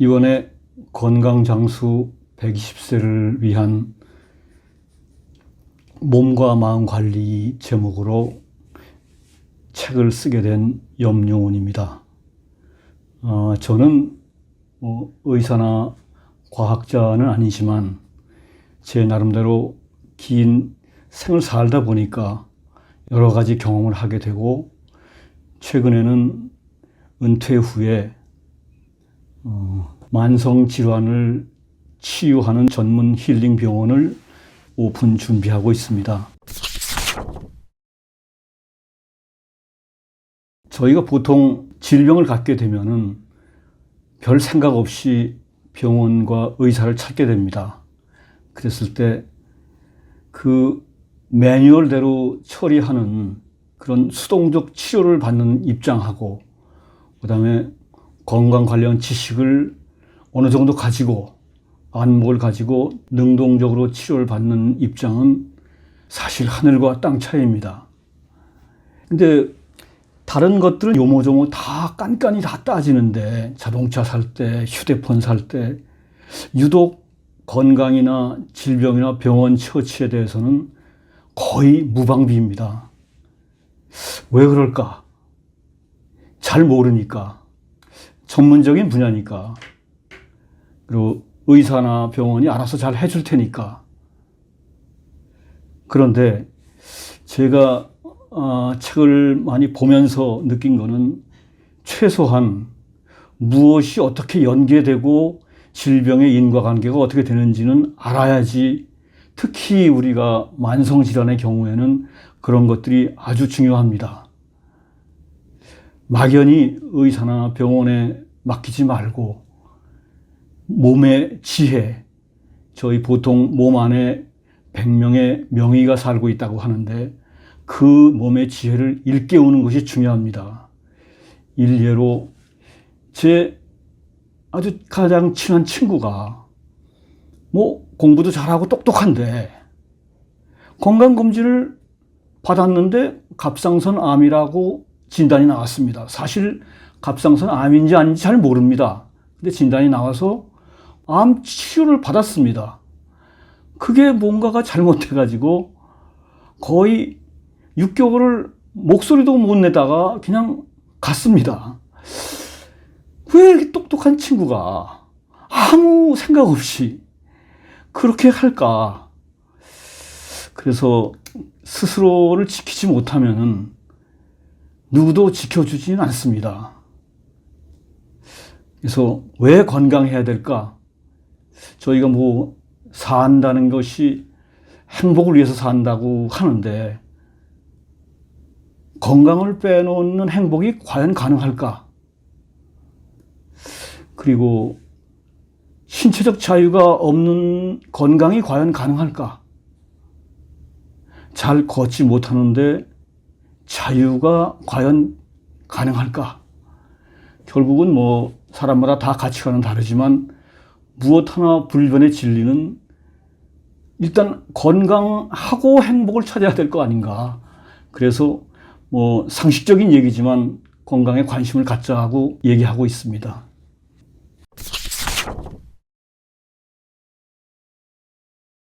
이번에 건강장수 120세를 위한 몸과 마음 관리 제목으로 책을 쓰게 된 염용훈입니다. 저는 의사나 과학자는 아니지만 제 나름대로 긴 생을 살다 보니까 여러 가지 경험을 하게 되고, 최근에는 은퇴 후에 만성 질환을 치유하는 전문 힐링 병원을 오픈 준비하고 있습니다. 저희가 보통 질병을 갖게 되면은 별 생각 없이 병원과 의사를 찾게 됩니다. 그랬을 때 그 매뉴얼대로 처리하는 그런 수동적 치료를 받는 입장하고, 그다음에 건강 관련 지식을 어느 정도 가지고 안목을 가지고 능동적으로 치료를 받는 입장은 사실 하늘과 땅 차이입니다. 근데 다른 것들은 요모조모 다 깐깐히 다 따지는데, 자동차 살 때, 휴대폰 살 때, 유독 건강이나 질병이나 병원 처치에 대해서는 거의 무방비입니다. 왜 그럴까? 잘 모르니까. 전문적인 분야니까. 그리고 의사나 병원이 알아서 잘 해줄 테니까. 그런데 제가 책을 많이 보면서 느낀 거는, 최소한 무엇이 어떻게 연계되고 질병의 인과관계가 어떻게 되는지는 알아야지, 특히 우리가 만성질환의 경우에는 그런 것들이 아주 중요합니다. 막연히 의사나 병원에 맡기지 말고 몸의 지혜, 저희 보통 몸 안에 100명의 명의가 살고 있다고 하는데, 그 몸의 지혜를 일깨우는 것이 중요합니다. 일례로 제 아주 가장 친한 친구가 공부도 잘하고 똑똑한데 건강검진을 받았는데 갑상선 암이라고 진단이 나왔습니다. 사실 갑상선 암인지 아닌지 잘 모릅니다. 근데 진단이 나와서 암 치료를 받았습니다. 그게 뭔가가 잘못돼가지고 거의 6개월을 목소리도 못 내다가 그냥 갔습니다. 왜 이렇게 똑똑한 친구가 아무 생각 없이 그렇게 할까? 그래서 스스로를 지키지 못하면 누구도 지켜주지는 않습니다. 그래서 왜 건강해야 될까? 저희가 산다는 것이 행복을 위해서 산다고 하는데, 건강을 빼놓는 행복이 과연 가능할까? 그리고 신체적 자유가 없는 건강이 과연 가능할까? 잘 걷지 못하는데 자유가 과연 가능할까? 결국은 사람마다 다 가치관은 다르지만 무엇 하나 불변의 진리는 일단 건강하고 행복을 찾아야 될 거 아닌가. 그래서 상식적인 얘기지만 건강에 관심을 갖자고 얘기하고 있습니다.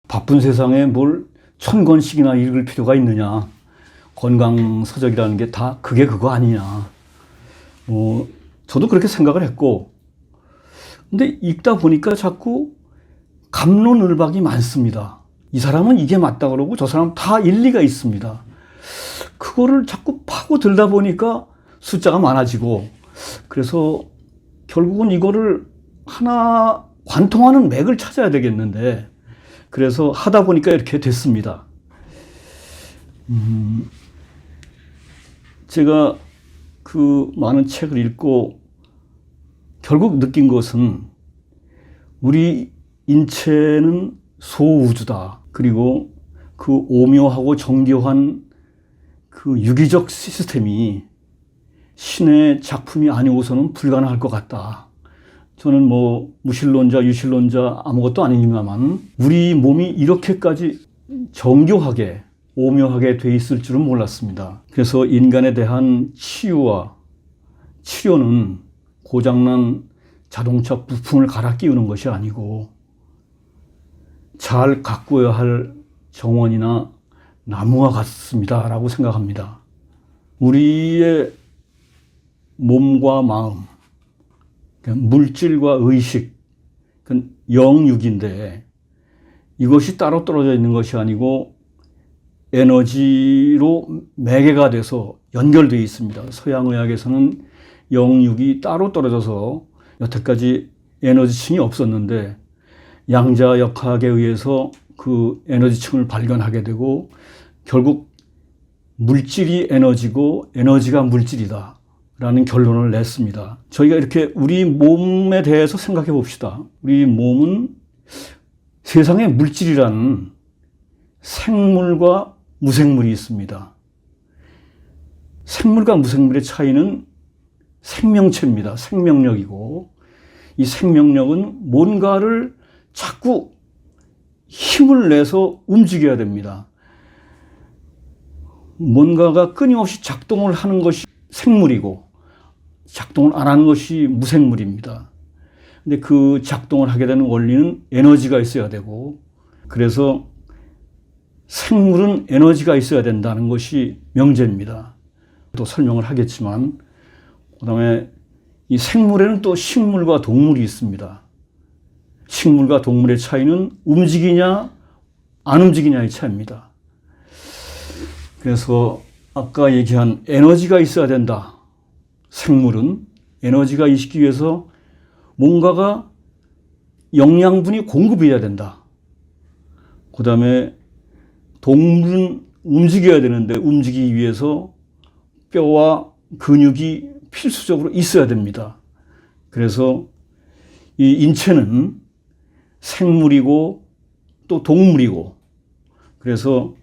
바쁜 세상에 뭘 1000권씩이나 읽을 필요가 있느냐. 건강서적이라는 게 다 그거 아니냐. 저도 그렇게 생각을 했고, 근데 읽다 보니까 자꾸 갑론을박이 많습니다. 이 사람은 이게 맞다 그러고 저 사람은 다 일리가 있습니다. 그거를 자꾸 파고들다 보니까 숫자가 많아지고, 그래서 결국은 이거를 하나 관통하는 맥을 찾아야 되겠는데, 그래서 하다 보니까 이렇게 됐습니다. 제가 그 많은 책을 읽고 결국 느낀 것은, 우리 인체는 소우주다. 그리고 그 오묘하고 정교한 그 유기적 시스템이 신의 작품이 아니고서는 불가능할 것 같다. 저는 무신론자, 유신론자 아무것도 아니지만 우리 몸이 이렇게까지 정교하게, 오묘하게 돼 있을 줄은 몰랐습니다. 그래서 인간에 대한 치유와 치료는 고장난 자동차 부품을 갈아 끼우는 것이 아니고 잘 가꾸어야 할 정원이나 나무와 같습니다라고 생각합니다. 우리의 몸과 마음, 물질과 의식, 영육인데 이것이 따로 떨어져 있는 것이 아니고 에너지로 매개가 돼서 연결되어 있습니다. 서양의학에서는 영육이 따로 떨어져서 여태까지 에너지층이 없었는데 양자역학에 의해서 그 에너지층을 발견하게 되고 결국 물질이 에너지고 에너지가 물질이다 라는 결론을 냈습니다. 저희가 이렇게 우리 몸에 대해서 생각해 봅시다. 우리 몸은 세상에 물질이라는 생물과 무생물이 있습니다. 생물과 무생물의 차이는 생명체입니다. 생명력이고 이 생명력은 뭔가를 자꾸 힘을 내서 움직여야 됩니다. 뭔가가 끊임없이 작동을 하는 것이 생물이고 작동을 안 하는 것이 무생물입니다. 근데 그 작동을 하게 되는 원리는 에너지가 있어야 되고 그래서 생물은 에너지가 있어야 된다는 것이 명제입니다. 또 설명을 하겠지만 그다음에 이 생물에는 또 식물과 동물이 있습니다. 식물과 동물의 차이는 움직이냐 안 움직이냐의 차이입니다. 그래서 아까 얘기한 에너지가 있어야 된다. 생물은 에너지가 있기 위해서 뭔가가 영양분이 공급해야 된다. 그 다음에 동물은 움직여야 되는데 움직이기 위해서 뼈와 근육이 필수적으로 있어야 됩니다. 그래서 이 인체는 생물이고 또 동물이고 그래서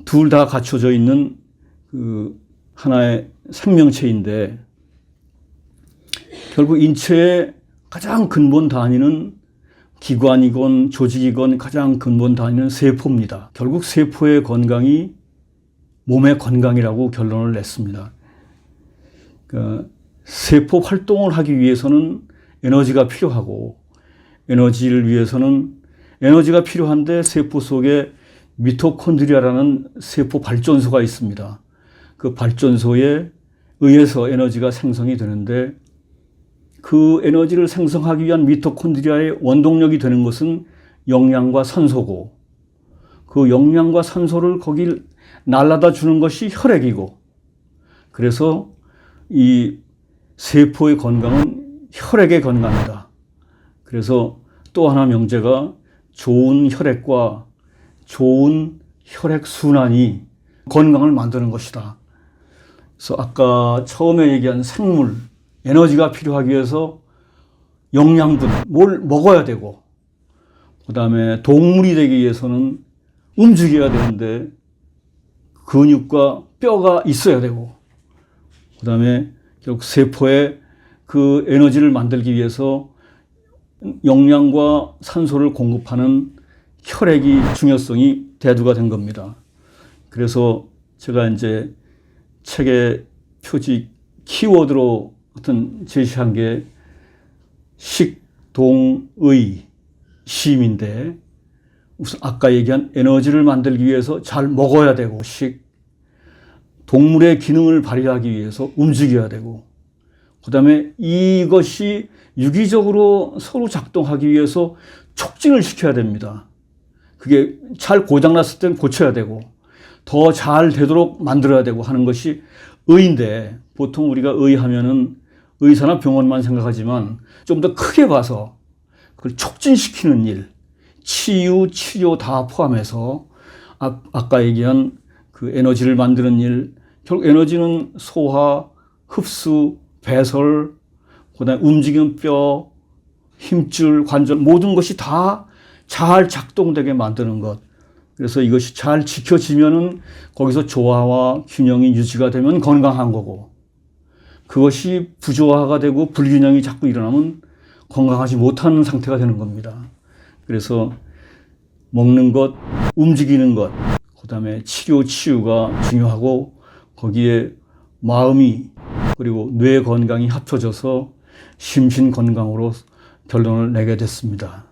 둘 다 갖춰져 있는 그 하나의 생명체인데 결국 인체의 가장 근본 단위는 기관이건 조직이건 가장 근본 단위는 세포입니다. 결국 세포의 건강이 몸의 건강이라고 결론을 냈습니다. 그러니까 세포 활동을 하기 위해서는 에너지가 필요하고 에너지를 위해서는 에너지가 필요한데 세포 속에 미토콘드리아라는 세포 발전소가 있습니다. 그 발전소에 의해서 에너지가 생성이 되는데 그 에너지를 생성하기 위한 미토콘드리아의 원동력이 되는 것은 영양과 산소고 그 영양과 산소를 거기 날라다 주는 것이 혈액이고 그래서 이 세포의 건강은 혈액의 건강이다. 그래서 또 하나 명제가 좋은 혈액과 좋은 혈액 순환이 건강을 만드는 것이다. 그래서 아까 처음에 얘기한 생물, 에너지가 필요하기 위해서 영양분, 뭘 먹어야 되고 그 다음에 동물이 되기 위해서는 움직여야 되는데 근육과 뼈가 있어야 되고 그 다음에 결국 세포에 그 에너지를 만들기 위해서 영양과 산소를 공급하는 혈액이 중요성이 대두가 된 겁니다. 그래서 제가 이제 책의 표지 키워드로 어떤 제시한 게 식동의 심인데 우선 아까 얘기한 에너지를 만들기 위해서 잘 먹어야 되고 동물의 기능을 발휘하기 위해서 움직여야 되고 그 다음에 이것이 유기적으로 서로 작동하기 위해서 촉진을 시켜야 됩니다. 그게 잘 고장났을 땐 고쳐야 되고 더 잘 되도록 만들어야 되고 하는 것이 의인데 보통 우리가 의하면은 의사나 병원만 생각하지만 좀 더 크게 봐서 그걸 촉진시키는 일, 치유, 치료 다 포함해서 아까 얘기한 그 에너지를 만드는 일, 결국 에너지는 소화, 흡수, 배설, 그다음에 움직이는 뼈, 힘줄, 관절 모든 것이 다 잘 작동되게 만드는 것. 그래서 이것이 잘 지켜지면은 거기서 조화와 균형이 유지가 되면 건강한 거고 그것이 부조화가 되고 불균형이 자꾸 일어나면 건강하지 못하는 상태가 되는 겁니다. 그래서 먹는 것, 움직이는 것, 그다음에 치료, 치유가 중요하고 거기에 마음이 그리고 뇌 건강이 합쳐져서 심신 건강으로 결론을 내게 됐습니다.